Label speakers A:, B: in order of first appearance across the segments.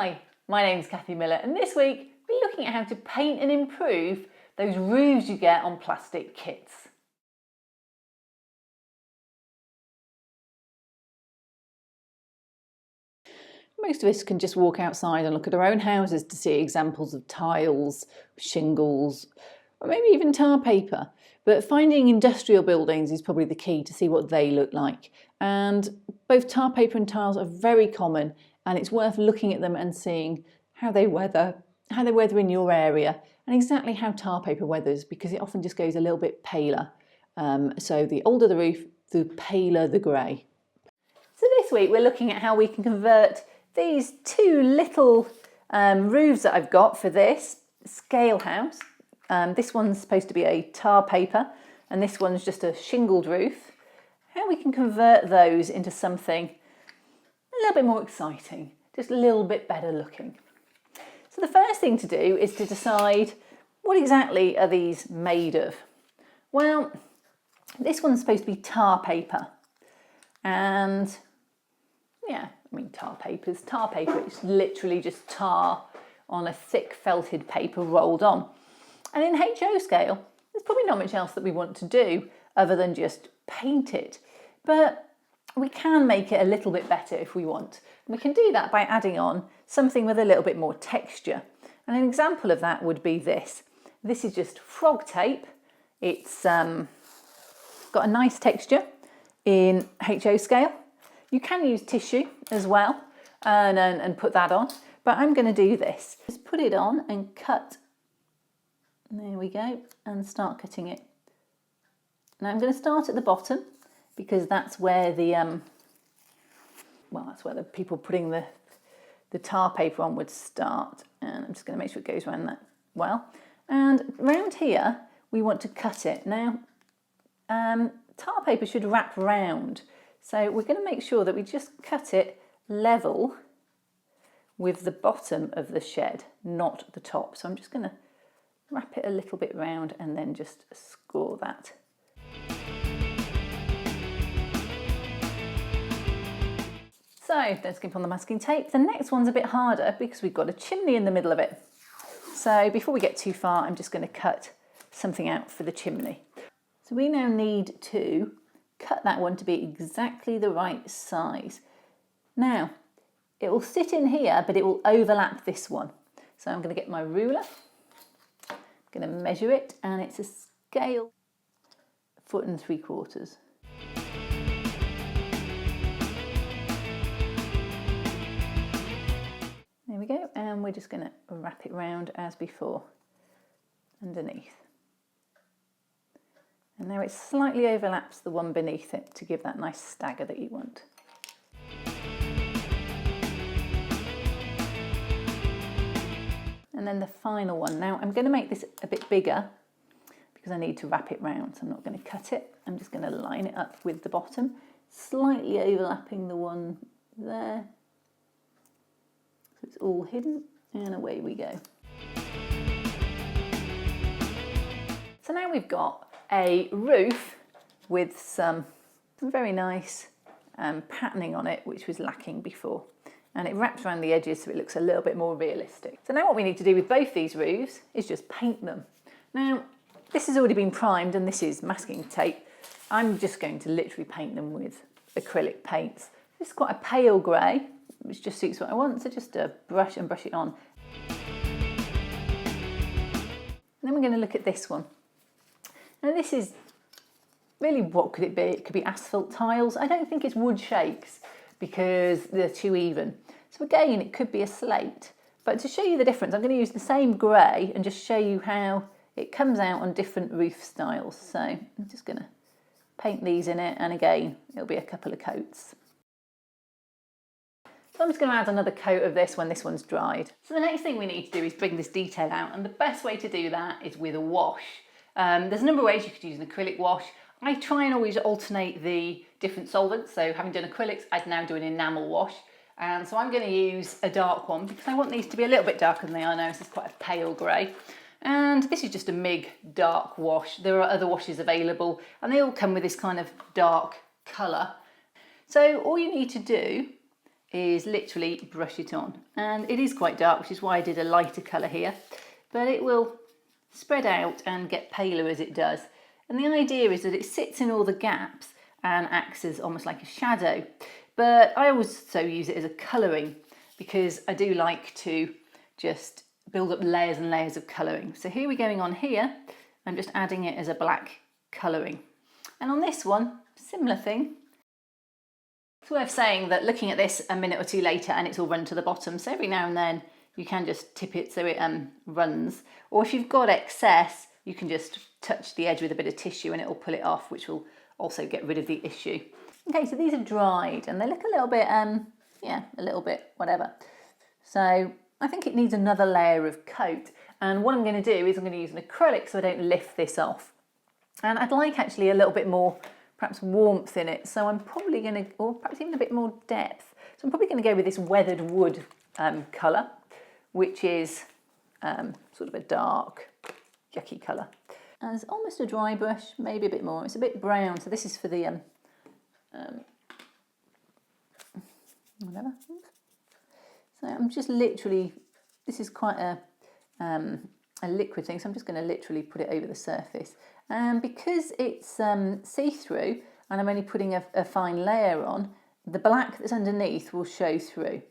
A: Hi, my name's Kathy Miller, and this week we're looking at how to paint and improve those roofs you get on plastic kits. Most of us can just walk outside and look at our own houses to see examples of tiles, shingles, or maybe even tar paper. But finding industrial buildings is probably the key to see what they look like. And both tar paper and tiles are very common, and it's worth looking at them and seeing how they weather in your area and exactly how tar paper weathers, because it often just goes a little bit paler. So the older the roof, the paler the grey. So this week we're looking at how we can convert these two little roofs that I've got for this scale house. This one's supposed to be a tar paper and this one's just a shingled roof. How we can convert those into something a little bit more exciting, just a little bit better looking. So the first thing to do is to decide, what exactly are these made of? Well, this one's supposed to be tar paper, and yeah, I mean tar paper, it's literally just tar on a thick felted paper rolled on. And in HO scale, there's probably not much else that we want to do other than just paint it. But we can make it a little bit better if we want. And we can do that by adding on something with a little bit more texture. And an example of that would be this. This is just frog tape. It's got a nice texture in HO scale. You can use tissue as well and put that on. But I'm going to do this. Just put it on and cut. There we go. And start cutting it. Now I'm going to start at the bottom, because that's where the people putting the tar paper on would start. And I'm just going to make sure it goes around that well. And around here, we want to cut it. Now, tar paper should wrap round. So we're going to make sure that we just cut it level with the bottom of the shed, not the top. So I'm just going to wrap it a little bit round and then just score that. So don't skimp on the masking tape. The next one's a bit harder because we've got a chimney in the middle of it. So before we get too far, I'm just going to cut something out for the chimney. So we now need to cut that one to be exactly the right size. Now, it will sit in here, but it will overlap this one. So I'm going to get my ruler, I'm going to measure it, and it's a scale 1 3/4. There we go, and we're just going to wrap it round as before, underneath. And now it slightly overlaps the one beneath it to give that nice stagger that you want. And then the final one. Now I'm going to make this a bit bigger because I need to wrap it round, so I'm not going to cut it. I'm just going to line it up with the bottom, slightly overlapping the one there. So it's all hidden, and away we go. So now we've got a roof with some very nice patterning on it, which was lacking before. And it wraps around the edges so it looks a little bit more realistic. So now what we need to do with both these roofs is just paint them. Now, this has already been primed and this is masking tape. I'm just going to literally paint them with acrylic paints. This is quite a pale grey, which just suits what I want, so just brush it on. And then we're going to look at this one. Now this is really, what could it be? It could be asphalt tiles. I don't think it's wood shakes because they're too even. So again, it could be a slate. But to show you the difference, I'm going to use the same grey and just show you how it comes out on different roof styles. So I'm just going to paint these in it, and again, it'll be a couple of coats. So I'm just going to add another coat of this when this one's dried. So the next thing we need to do is bring this detail out, and the best way to do that is with a wash. There's a number of ways you could use an acrylic wash. I try and always alternate the different solvents. So having done acrylics, I'd now do an enamel wash. And so I'm going to use a dark one because I want these to be a little bit darker than they are now. This is quite a pale grey. And this is just a MIG dark wash. There are other washes available and they all come with this kind of dark colour. So all you need to do is literally brush it on. And it is quite dark, which is why I did a lighter colour here, but it will spread out and get paler as it does. And the idea is that it sits in all the gaps and acts as almost like a shadow. But I also use it as a colouring because I do like to just build up layers and layers of colouring. So here we're going on here, I'm just adding it as a black colouring. And on this one, similar thing. It's worth saying that looking at this a minute or two later and it's all run to the bottom, so every now and then you can just tip it so it runs. Or if you've got excess, you can just touch the edge with a bit of tissue and it will pull it off, which will also get rid of the issue. Okay, so these are dried and they look a little bit, yeah, a little bit whatever. So I think it needs another layer of coat. And what I'm going to do is I'm going to use an acrylic so I don't lift this off. And I'd like actually a little bit more, perhaps warmth in it. So I'm probably going to, or perhaps even a bit more depth. So I'm probably going to go with this weathered wood colour, which is sort of a dark, yucky colour. And it's almost a dry brush, maybe a bit more. It's a bit brown, so this is for the whatever. So I'm just literally, this is quite a liquid thing, so I'm just going to literally put it over the surface. And because it's see-through and I'm only putting a fine layer on, the black that's underneath will show through.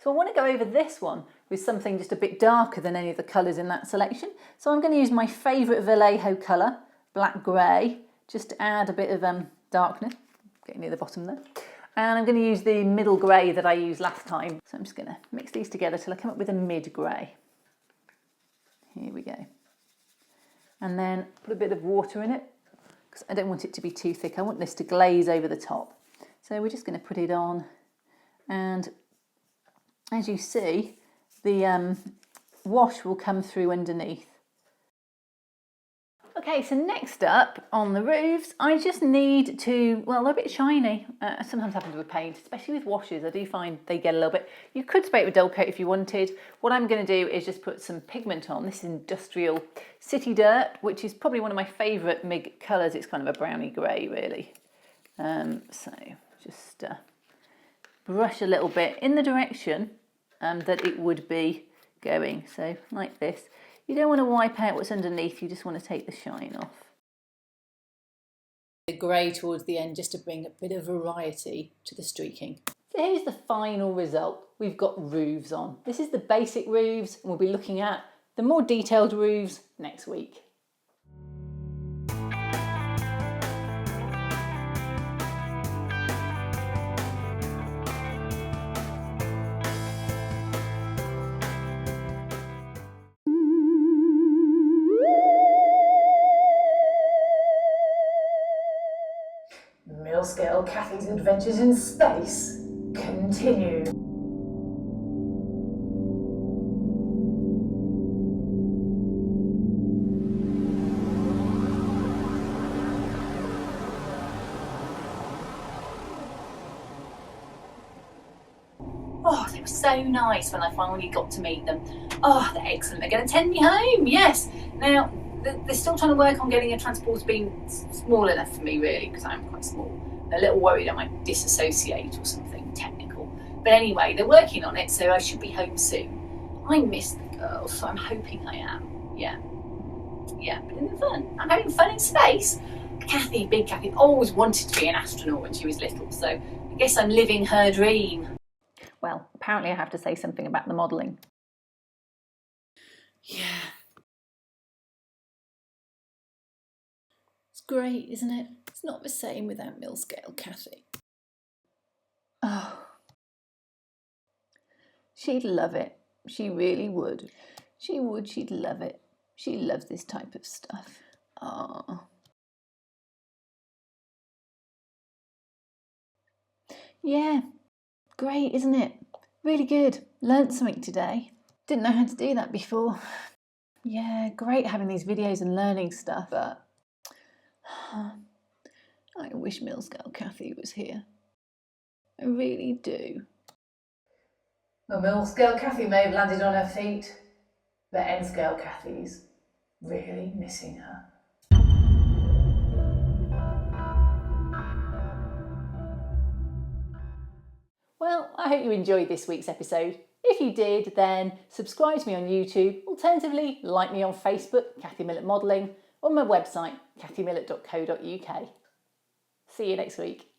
A: So I want to go over this one with something just a bit darker than any of the colours in that selection. So I'm going to use my favourite Vallejo colour, black grey, just to add a bit of darkness, getting near the bottom there. And I'm going to use the middle grey that I used last time. So I'm just going to mix these together till I come up with a mid grey. Here we go. And then put a bit of water in it, because I don't want it to be too thick. I want this to glaze over the top. So we're just going to put it on. And as you see, the wash will come through underneath. Okay, so next up on the roofs, I just need to, well, they're a bit shiny. Sometimes happens with paint, especially with washes. I do find they get a little bit. You could spray it with dull coat if you wanted. What I'm going to do is just put some pigment on. This is Industrial City Dirt, which is probably one of my favourite MIG colours. It's kind of a browny grey, really. So just brush a little bit in the direction that it would be going. So like this. You don't want to wipe out what's underneath, you just want to take the shine off. The grey towards the end just to bring a bit of variety to the streaking. So here's the final result. We've got roofs on. This is the basic roofs, and we'll be looking at the more detailed roofs next week.
B: Mill-scale Kathy's adventures in space continue.
C: Oh, they were so nice when I finally got to meet them. Oh, they're excellent. They're going to send me home, yes. Now, they're still trying to work on getting a transporter beam small enough for me, really, because I'm quite small. They're a little worried I might disassociate or something technical. But anyway, they're working on it, so I should be home soon. I miss the girls, so I'm hoping I am. Yeah, but in the fun. I'm having fun in space. Kathy, big Kathy, always wanted to be an astronaut when she was little, so I guess I'm living her dream.
A: Well, apparently I have to say something about the modelling.
B: Yeah. It's great, isn't it? It's not the same without mill-scale Kathy.
A: Oh. She'd love it. She really would. She would, she'd love it. She loves this type of stuff. Oh. Yeah, great, isn't it? Really good. Learnt something today. Didn't know how to do that before. Yeah, great having these videos and learning stuff, but I wish mill-scale Kathy was here. I really do.
B: Well, mill-scale Kathy may have landed on her feet, but end-scale Kathy's really missing her.
A: Well, I hope you enjoyed this week's episode. If you did, then subscribe to me on YouTube. Alternatively, like me on Facebook, Kathy Millett Modelling, or my website, kathymillett.co.uk. See you next week.